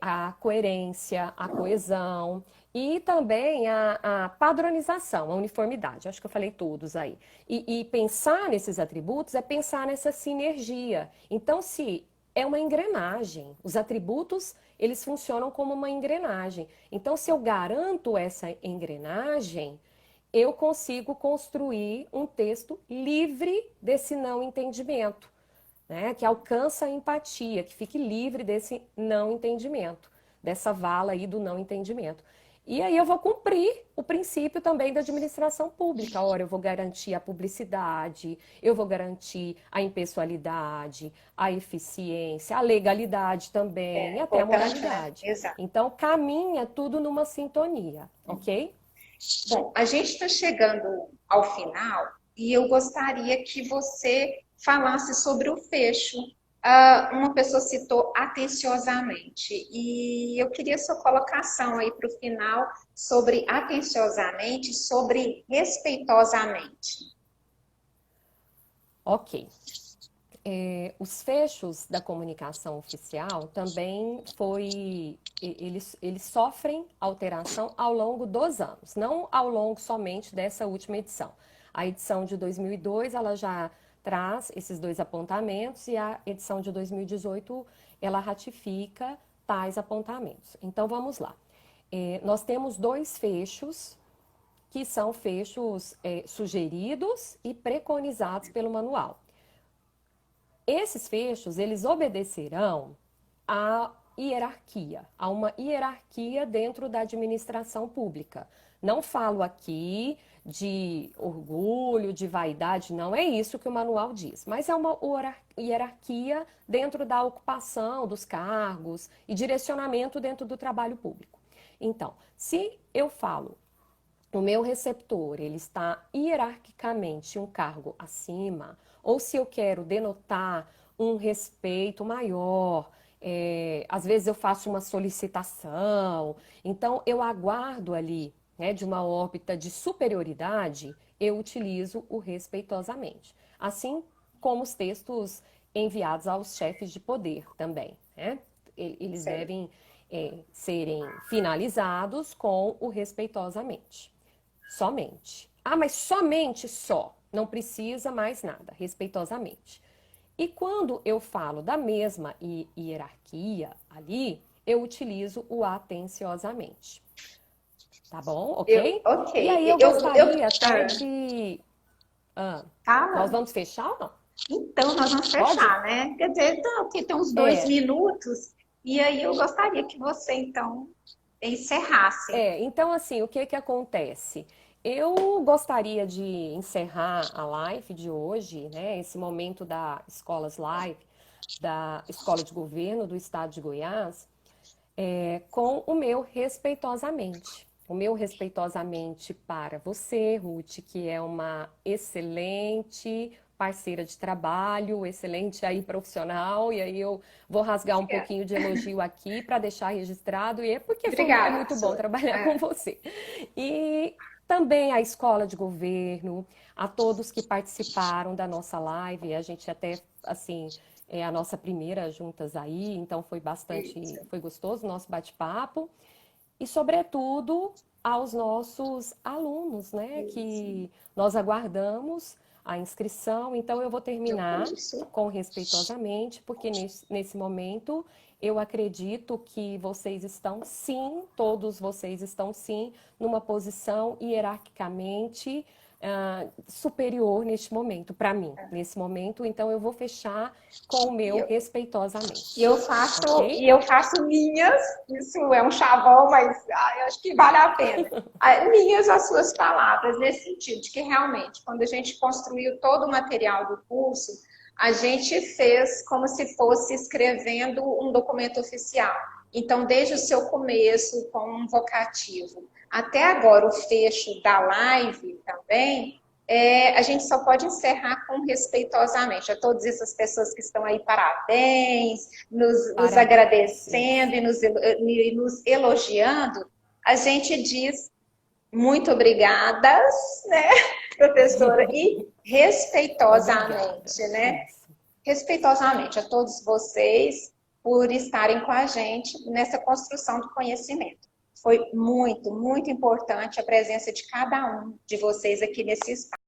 a coerência, a coesão e também a padronização, a uniformidade. Acho que eu falei todos aí. E pensar nesses atributos é pensar nessa sinergia. Então, se é uma engrenagem, os atributos, eles funcionam como uma engrenagem. Então, se eu garanto essa engrenagem, eu consigo construir um texto livre desse não entendimento, né? Que alcança a empatia, que fique livre desse não entendimento, dessa vala aí do não entendimento. E aí eu vou cumprir o princípio também da administração pública. Ora, eu vou garantir a publicidade, eu vou garantir a impessoalidade, a eficiência, a legalidade também, e até a moralidade. Exato. Então, caminha tudo numa sintonia, ok? Bom, a gente está chegando ao final e eu gostaria que você falasse sobre o fecho. Uma pessoa citou atenciosamente e eu queria sua colocação aí para o final sobre atenciosamente, sobre respeitosamente. Ok. Os fechos da comunicação oficial também eles sofrem alteração ao longo dos anos, não ao longo somente dessa última edição. A edição de 2002, ela já traz esses dois apontamentos e a edição de 2018, ela ratifica tais apontamentos. Então, vamos lá. Nós temos dois fechos que são fechos sugeridos e preconizados pelo manual. Esses fechos, eles obedecerão à hierarquia, a uma hierarquia dentro da administração pública. Não falo aqui de orgulho, de vaidade, não é isso que o manual diz, mas é uma hierarquia dentro da ocupação dos cargos e direcionamento dentro do trabalho público. Então, se eu falo, o meu receptor, ele está hierarquicamente um cargo acima, ou se eu quero denotar um respeito maior, às vezes eu faço uma solicitação, então eu aguardo ali, né, de uma órbita de superioridade, eu utilizo o respeitosamente. Assim como os textos enviados aos chefes de poder também, né? Eles devem serem finalizados com o respeitosamente. Somente. Ah, mas somente só. Não precisa mais nada, respeitosamente. E quando eu falo da mesma hierarquia ali, eu utilizo o atenciosamente. Tá bom? Ok? Ok. E aí eu gostaria até de... nós vamos fechar ou não? Então, nós vamos fechar, né? Quer dizer, aqui tem uns 2 minutos, e aí eu gostaria que você, então, encerrasse. Então, assim, o que que acontece? Eu gostaria de encerrar a live de hoje, né, esse momento da Escolas Live, da Escola de Governo do Estado de Goiás, com o meu respeitosamente. O meu respeitosamente para você, Ruth, que é uma excelente parceira de trabalho, excelente aí profissional, e aí eu vou rasgar um pouquinho de elogio aqui para deixar registrado, e é porque é muito bom trabalhar com você. E também a Escola de Governo, a todos que participaram da nossa live, a gente até, assim, é a nossa primeira juntas aí, então foi foi gostoso o nosso bate-papo. E, sobretudo, aos nossos alunos, né, que nós aguardamos a inscrição. Então, eu vou terminar com respeitosamente, porque nesse momento eu acredito que vocês estão, sim, todos vocês estão, sim, numa posição hierarquicamente superior neste momento, para mim, nesse momento. Então, eu vou fechar com o meu respeitosamente. E eu faço minhas, isso é um chavão, mas eu acho que vale a pena. Minhas as suas palavras, nesse sentido, de que realmente, quando a gente construiu todo o material do curso, a gente fez como se fosse escrevendo um documento oficial. Então, desde o seu começo, com um vocativo, até agora o fecho da live também, a gente só pode encerrar com respeitosamente. A todas essas pessoas que estão aí, parabéns, nos agradecendo e nos elogiando, a gente diz muito obrigadas, né? professora, e respeitosamente, Obrigada. né? Isso. Respeitosamente a todos vocês por estarem com a gente nessa construção do conhecimento. Foi muito, muito importante a presença de cada um de vocês aqui nesse espaço.